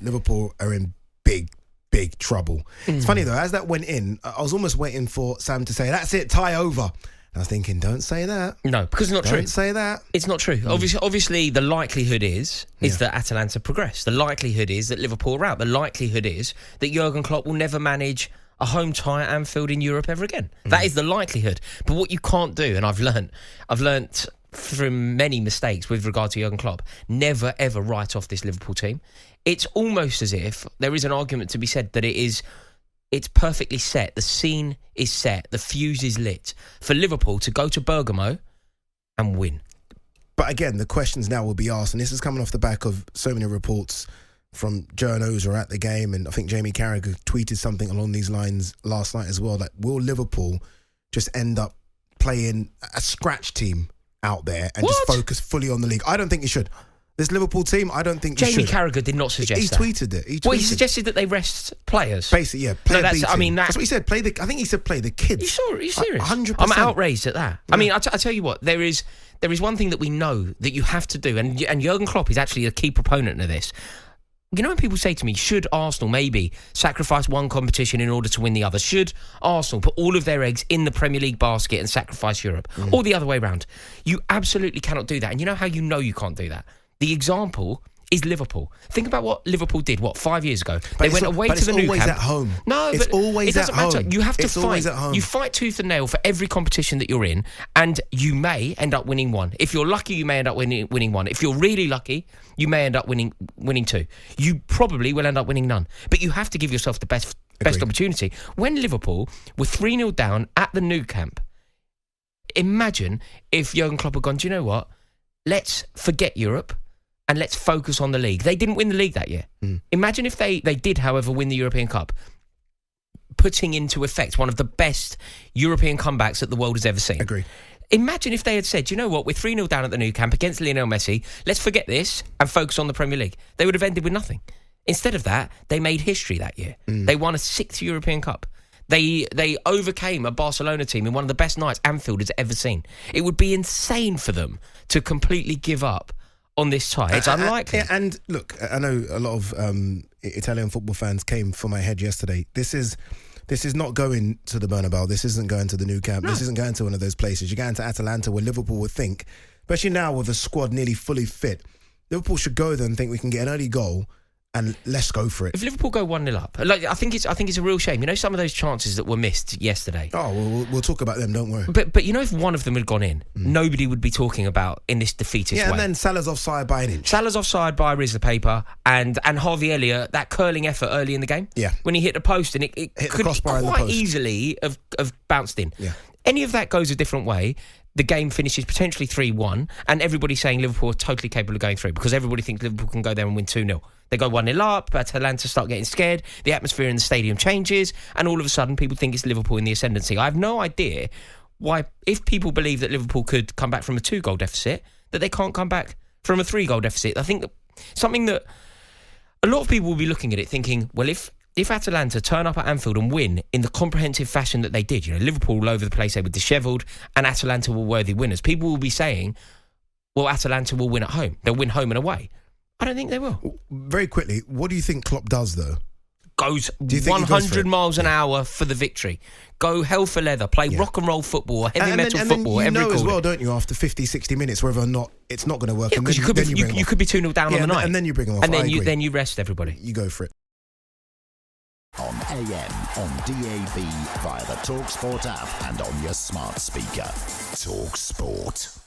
Liverpool are in big trouble. It's funny though, as that went in, I was almost waiting for Sam to say, "That's it, tie over." And I was thinking, don't say that. No, because it's not true. Don't say that. It's not true. Obviously, the likelihood is that Atalanta progress. The likelihood is that Liverpool are out. The likelihood is that Jurgen Klopp will never manage a home tie at Anfield in Europe ever again. That is the likelihood. But what you can't do, and I've learnt from many mistakes with regard to Jurgen Klopp, never ever write off this Liverpool team. It's almost as if there is an argument to be said that it's perfectly set. The scene is set. The fuse is lit for Liverpool to go to Bergamo and win. But again, the questions now will be asked, and this is coming off the back of so many reports from journos who are at the game, and I think Jamie Carragher tweeted something along these lines last night as well, that will Liverpool just end up playing a scratch team out there and just focus fully on the league? I don't think it should. This Liverpool team, I don't think Jamie Carragher did not suggest that. He tweeted it. He suggested that they rest players. Basically, yeah. That's what he said. I think he said play the kids. Are you serious? 100%. I'm outraged at that. Yeah. I mean, I tell you what, there is one thing that we know that you have to do, and Jurgen Klopp is actually a key proponent of this. You know when people say to me, should Arsenal maybe sacrifice one competition in order to win the other? Should Arsenal put all of their eggs in the Premier League basket and sacrifice Europe? Or the other way around? You absolutely cannot do that. And you know how you know you can't do that? The example is Liverpool. Think about what Liverpool did, 5 years ago? They went away to the Nou Camp. It's always at home. No, it's but always it doesn't at matter. home. You have to it's fight. Always at home. You fight tooth and nail for every competition that you're in, and you may end up winning one. If you're lucky, you may end up winning one. If you're really lucky, you may end up winning two. You probably will end up winning none. But you have to give yourself the best opportunity. When Liverpool were 3-0 down at the Nou Camp, imagine if Jurgen Klopp had gone, do you know what? Let's forget Europe and let's focus on the league. They didn't win the league that year. Imagine if they did, however, win the European Cup, putting into effect one of the best European comebacks that the world has ever seen. Agree. Imagine if they had said, you know what, we're 3-0 down at the Nou Camp against Lionel Messi, let's forget this and focus on the Premier League. They would have ended with nothing. Instead of that, they made history that year. They won a 6th European Cup. They overcame a Barcelona team in one of the best nights Anfield has ever seen. It would be insane for them to completely give up on this tie. It's unlikely. And look, I know a lot of Italian football fans came for my head yesterday. This is not going to the Bernabeu. This isn't going to the Nou Camp. No. This isn't going to one of those places. You're going to Atalanta, where Liverpool would think, especially now with the squad nearly fully fit, Liverpool should go there and think we can get an early goal and let's go for it. If Liverpool go 1-0 up, I think it's a real shame. You know, some of those chances that were missed yesterday. Oh, we'll talk about them, don't worry. But you know, if one of them had gone in, nobody would be talking about in this defeatist way. And then Salah's offside by an inch. Salah's offside by a rizz of paper, and Harvey Elliott, that curling effort early in the game. Yeah. When he hit the post and it hit could the crossbar quite easily have bounced in. Yeah. Any of that goes a different way. The game finishes potentially 3-1, and everybody's saying Liverpool are totally capable of going through because everybody thinks Liverpool can go there and win 2-0. They go 1-0 up, Atalanta start getting scared, the atmosphere in the stadium changes, and all of a sudden people think it's Liverpool in the ascendancy. I have no idea why, if people believe that Liverpool could come back from a 2-goal deficit, that they can't come back from a 3-goal deficit. I think something that a lot of people will be looking at it thinking, well, if Atalanta turn up at Anfield and win in the comprehensive fashion that they did, you know, Liverpool all over the place, they were dishevelled, and Atalanta were worthy winners, people will be saying, well, Atalanta will win at home. They'll win home and away. I don't think they will. Very quickly, what do you think Klopp does, though? Goes 100 miles an hour for the victory. Go hell for leather. Play rock and roll football, heavy metal football. And then you know every as well, don't you, after 50, 60 minutes, whether or not it's not going to work. Yeah, because you could be 2-0 down on the night. And then you bring them off. And then you rest everybody. You go for it. On AM, on DAB, via the talkSPORT app and on your smart speaker. talkSPORT.